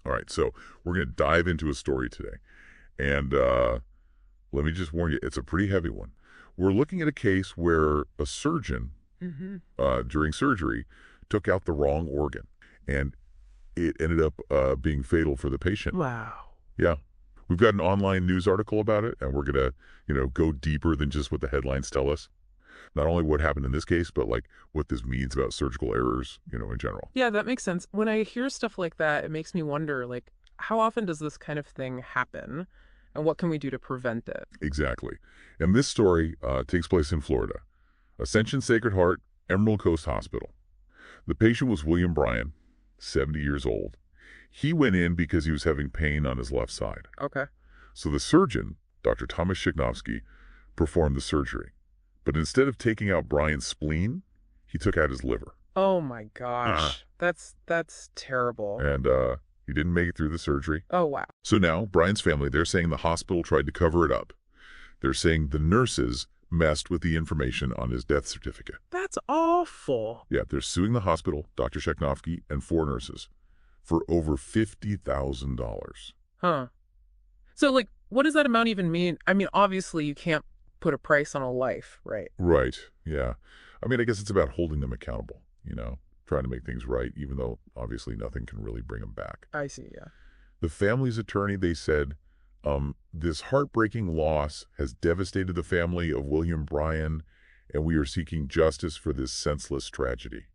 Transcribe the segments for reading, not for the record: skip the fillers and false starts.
All right, so we're going to dive into a story today. And let me just warn you, it's a pretty heavy one. We're looking at a case where a surgeon, during surgery, took out the wrong organ. And it ended up being fatal for the patient. Wow. Yeah. We've got an online news article about it, and we're going to, go deeper than just what the headlines tell us. Not only what happened in this case, but like what this means about surgical errors, in general. Yeah, that makes sense. When I hear stuff like that, it makes me wonder, like, how often does this kind of thing happen? And what can we do to prevent it? Exactly. And this story takes place in Florida. Ascension Sacred Heart, Emerald Coast Hospital. The patient was William Bryan, 70 years old. He went in because he was having pain on his left side. Okay. So the surgeon, Dr. Thomas Shaknovsky, performed the surgery. But instead of taking out Bryan's spleen, he took out his liver. Oh my gosh. That's terrible. And he didn't make it through the surgery. Oh, wow. So now, Bryan's family, they're saying the hospital tried to cover it up. They're saying the nurses messed with the information on his death certificate. That's awful. Yeah, they're suing the hospital, Dr. Shaknovsky, and 4 nurses for over $50,000. Huh. So, like, what does that amount even mean? I mean, obviously you can't put a price on a life, right? Right, yeah. I mean, I guess it's about holding them accountable, trying to make things right, even though obviously nothing can really bring them back. I see, yeah. The family's attorney, they said, this heartbreaking loss has devastated the family of William Bryan, and we are seeking justice for this senseless tragedy.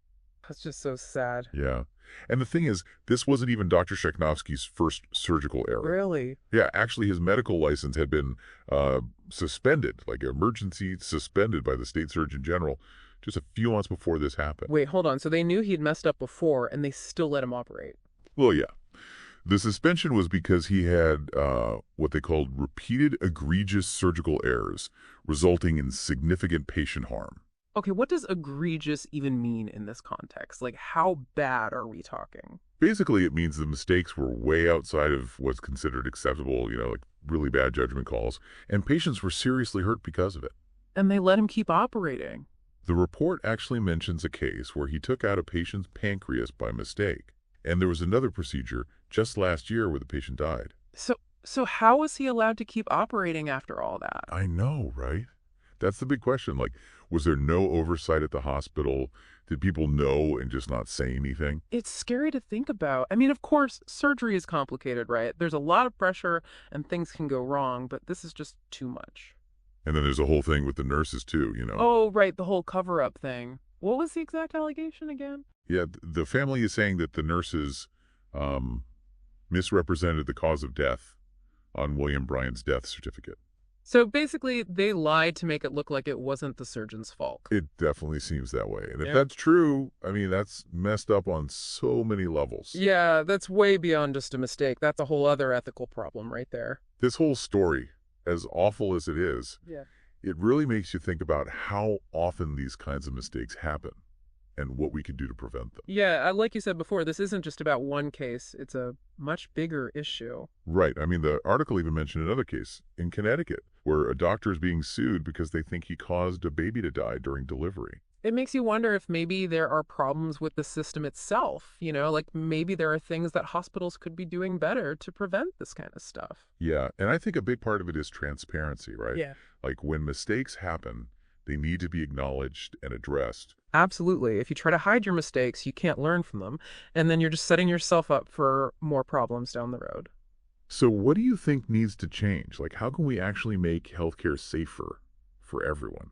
That's just so sad. Yeah. And the thing is, this wasn't even Dr. Shaknovsky's first surgical error. Really? Yeah, actually his medical license had been suspended, like emergency suspended by the state surgeon general just a few months before this happened. Wait, hold on. So they knew he'd messed up before, and they still let him operate? Well, yeah. The suspension was because he had what they called repeated egregious surgical errors, resulting in significant patient harm. Okay, what does egregious even mean in this context? Like, how bad are we talking? Basically, it means the mistakes were way outside of what's considered acceptable, like really bad judgment calls, and patients were seriously hurt because of it. And they let him keep operating. The report actually mentions a case where he took out a patient's pancreas by mistake. And there was another procedure just last year where the patient died. So how was he allowed to keep operating after all that? I know, right? That's the big question. Like, was there no oversight at the hospital? Did people know and just not say anything? It's scary to think about. I mean, of course, surgery is complicated, right? There's a lot of pressure and things can go wrong, but this is just too much. And then there's a whole thing with the nurses, too, Oh, right, the whole cover-up thing. What was the exact allegation again? Yeah, the family is saying that the nurses misrepresented the cause of death on William Bryan's death certificate. So basically, they lied to make it look like it wasn't the surgeon's fault. It definitely seems that way. And if Yeah. that's true, I mean, that's messed up on so many levels. Yeah, that's way beyond just a mistake. That's a whole other ethical problem right there. This whole story, as awful as it is, Yeah. it really makes you think about how often these kinds of mistakes happen and what we can do to prevent them. Yeah, like you said before, this isn't just about one case. It's a much bigger issue. Right. I mean, the article even mentioned another case in Connecticut where a doctor is being sued because they think he caused a baby to die during delivery. It makes you wonder if maybe there are problems with the system itself. Like maybe there are things that hospitals could be doing better to prevent this kind of stuff. Yeah. And I think a big part of it is transparency, right? Yeah. Like when mistakes happen, they need to be acknowledged and addressed. Absolutely. If you try to hide your mistakes, you can't learn from them. And then you're just setting yourself up for more problems down the road. So what do you think needs to change? Like, how can we actually make healthcare safer for everyone?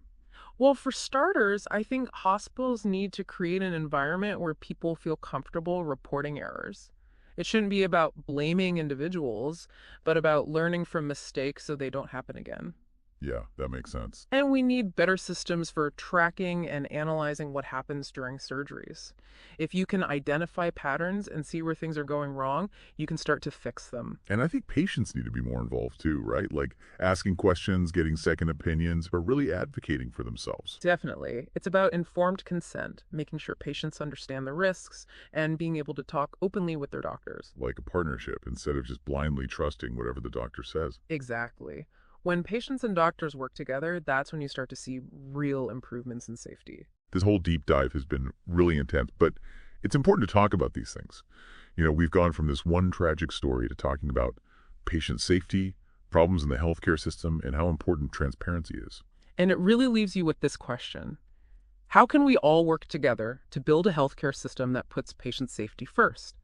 Well, for starters, I think hospitals need to create an environment where people feel comfortable reporting errors. It shouldn't be about blaming individuals, but about learning from mistakes so they don't happen again. Yeah, that makes sense. And we need better systems for tracking and analyzing what happens during surgeries. If you can identify patterns and see where things are going wrong, you can start to fix them. And I think patients need to be more involved too, right? Like asking questions, getting second opinions, or really advocating for themselves. Definitely. It's about informed consent, making sure patients understand the risks, and being able to talk openly with their doctors. Like a partnership instead of just blindly trusting whatever the doctor says. Exactly. When patients and doctors work together, that's when you start to see real improvements in safety. This whole deep dive has been really intense, but it's important to talk about these things. We've gone from this one tragic story to talking about patient safety, problems in the healthcare system, and how important transparency is. And it really leaves you with this question. How can we all work together to build a healthcare system that puts patient safety first?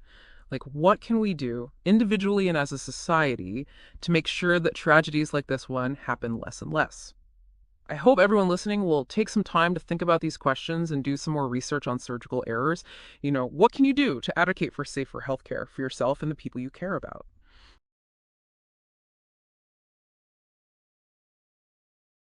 Like, what can we do individually and as a society to make sure that tragedies like this one happen less and less? I hope everyone listening will take some time to think about these questions and do some more research on surgical errors. What can you do to advocate for safer healthcare for yourself and the people you care about?